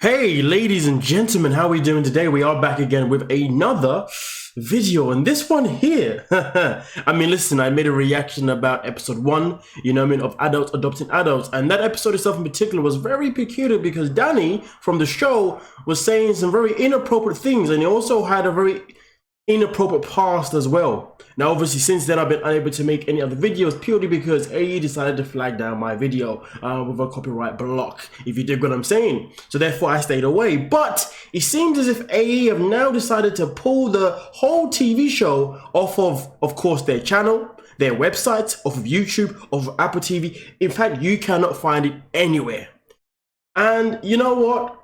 Hey, ladies and gentlemen, how are we doing today? We are back again with another video, and this one here, listen, I made a reaction about episode 1, of adults adopting adults, and that episode itself in particular was very peculiar because Danny from the show was saying some very inappropriate things, and he also had a very inappropriate past as well. Now, obviously, since then, I've been unable to make any other videos purely because AE decided to flag down my video with a copyright block, if you dig what I'm saying. So therefore, I stayed away. But it seems as if AE have now decided to pull the whole TV show off of course, their channel, their website, off of YouTube, off of Apple TV. In fact, you cannot find it anywhere. And you know what?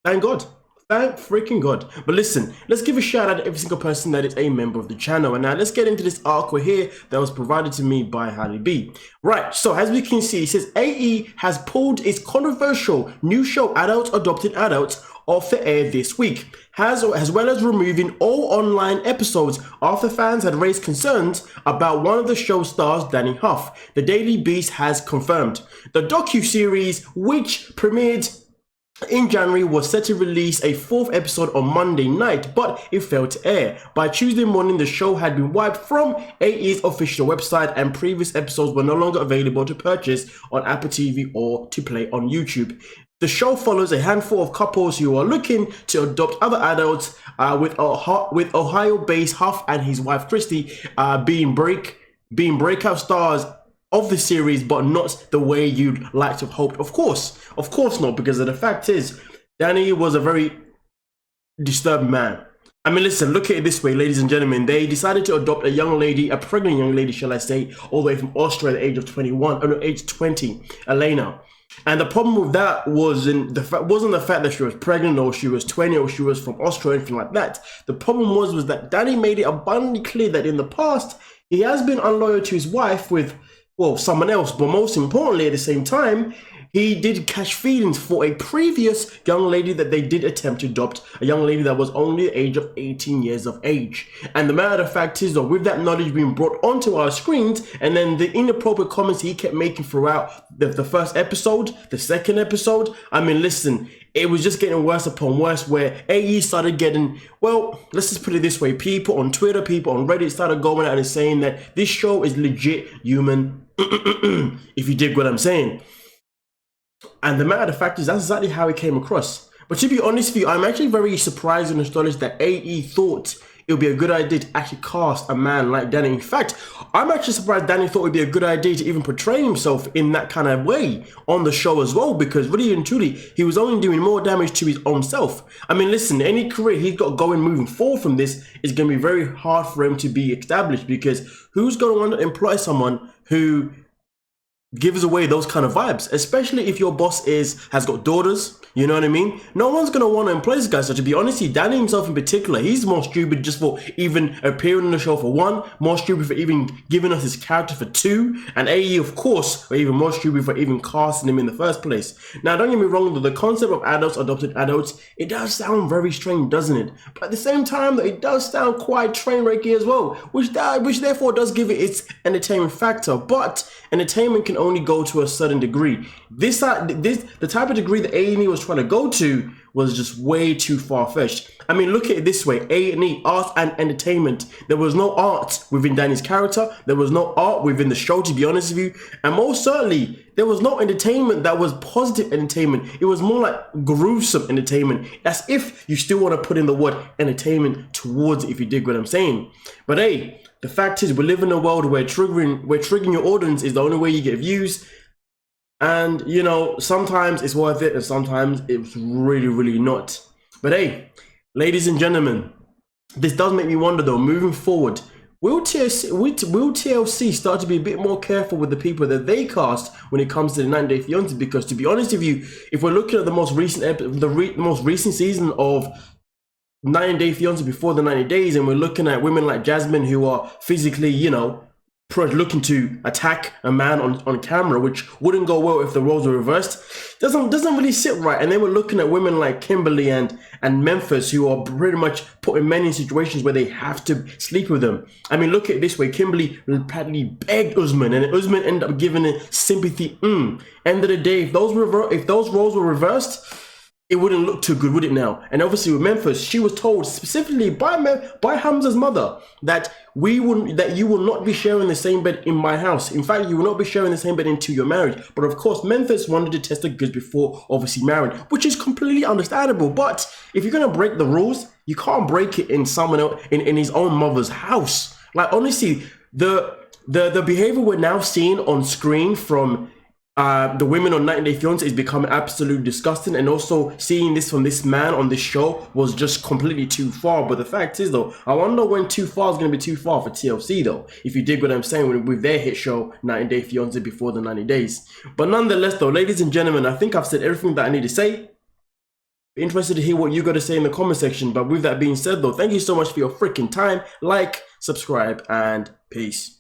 Thank God. Thank freaking God. But listen, let's give a shout out to every single person that is a member of the channel. And now let's get into this article here that was provided to me by Harley B. Right, so as we can see, it says AE has pulled its controversial new show Adults Adopting Adults off the air this week, as well as removing all online episodes after fans had raised concerns about one of the show's stars, Danny Huff. The Daily Beast has confirmed. The docu-series, which premiered in January, was set to release a 4th episode on Monday night, but it failed to air. By Tuesday morning, the show had been wiped from AE's official website and previous episodes were no longer available to purchase on Apple TV or to play on YouTube. The show follows a handful of couples who are looking to adopt other adults, with Ohio-based Huff and his wife Christy being breakout stars of the series, but not the way you'd like to have hoped. Of course not, because the fact is, Danny was a very disturbed man. I mean, listen, look at it this way, ladies and gentlemen. They decided to adopt a young lady, a pregnant young lady, shall I say, all the way from Austria at the age of 21, or no, age 20, Elena. And the problem with that wasn't the fact that she was pregnant or she was 20 or she was from Austria or anything like that. The problem was that Danny made it abundantly clear that in the past, he has been unloyal to his wife with, well, someone else, but most importantly, at the same time, he did catch feelings for a previous young lady that they did attempt to adopt, a young lady that was only the age of 18 years of age. And the matter of fact is that with that knowledge being brought onto our screens, and then the inappropriate comments he kept making throughout the first episode, the second episode, I mean, listen, it was just getting worse upon worse, where AE started getting, well, let's just put it this way, people on Twitter, people on Reddit started going out and saying that this show is legit human, if you dig what I'm saying. And the matter of fact is, that's exactly how it came across. But to be honest with you, I'm actually very surprised and astonished that AE thought it would be a good idea to actually cast a man like Danny. In fact, I'm actually surprised Danny thought it would be a good idea to even portray himself in that kind of way on the show as well, because really and truly, he was only doing more damage to his own self. I mean, listen, any career he's got going moving forward from this is going to be very hard for him to be established, because who's going to want to employ someone who gives away those kind of vibes, especially if your boss has got daughters, you know what I mean? No one's going to want to employ this guy. So to be honest, Danny himself in particular, he's more stupid just for even appearing on the show for 1, more stupid for even giving us his character for 2, and AE, of course, were even more stupid for even casting him in the first place. Now, don't get me wrong, though, the concept of adults adopted adults, it does sound very strange, doesn't it? But at the same time, it does sound quite train-wrecky as well, which therefore does give it its entertainment factor. But entertainment can only go to a certain degree. The type of degree that A&E was trying to go to was just way too far-fetched. I mean, look at it this way, A&E, art and entertainment. There was no art within Danny's character, there was no art within the show, to be honest with you, and most certainly, there was no entertainment that was positive entertainment. It was more like gruesome entertainment, as if you still want to put in the word entertainment towards it, if you dig what I'm saying. But hey, the fact is, we live in a world where triggering your audience is the only way you get views. And, you know, sometimes it's worth it and sometimes it's really, really not. But hey, ladies and gentlemen, this does make me wonder though, moving forward, will TLC start to be a bit more careful with the people that they cast when it comes to the 90 Day Fiancé? Because to be honest with you, if we're looking at the most recent season of 90 Day Fiancé before the 90 days, and we're looking at women like Jasmine who are physically, you know, looking to attack a man on camera, which wouldn't go well if the roles were reversed, doesn't really sit right. And then we're looking at women like Kimberly and Memphis, who are pretty much putting men in situations where they have to sleep with them. I mean, look at it this way: Kimberly practically begged Usman, and Usman ended up giving it sympathy. End of the day, if those roles were reversed, it wouldn't look too good, would it now? And obviously with Memphis, she was told specifically by Hamza's mother that you will not be sharing the same bed in my house. In fact, you will not be sharing the same bed into your marriage. But of course, Memphis wanted to test the goods before obviously marrying, which is completely understandable. But if you're gonna break the rules, you can't break it in someone else, in his own mother's house. Like, honestly, the behavior we're now seeing on screen from the women on 90 Day Fiancé is becoming absolutely disgusting, and also seeing this from this man on this show was just completely too far. But the fact is though, I wonder when too far is going to be too far for TLC though, if you dig what I'm saying, with their hit show 90 Day Fiancé before the 90 days. But nonetheless though, ladies and gentlemen, I think I've said everything that I need to say. Interested to hear what you got to say in the comment section. But with that being said though, thank you so much for your freaking time. Like, subscribe, and peace.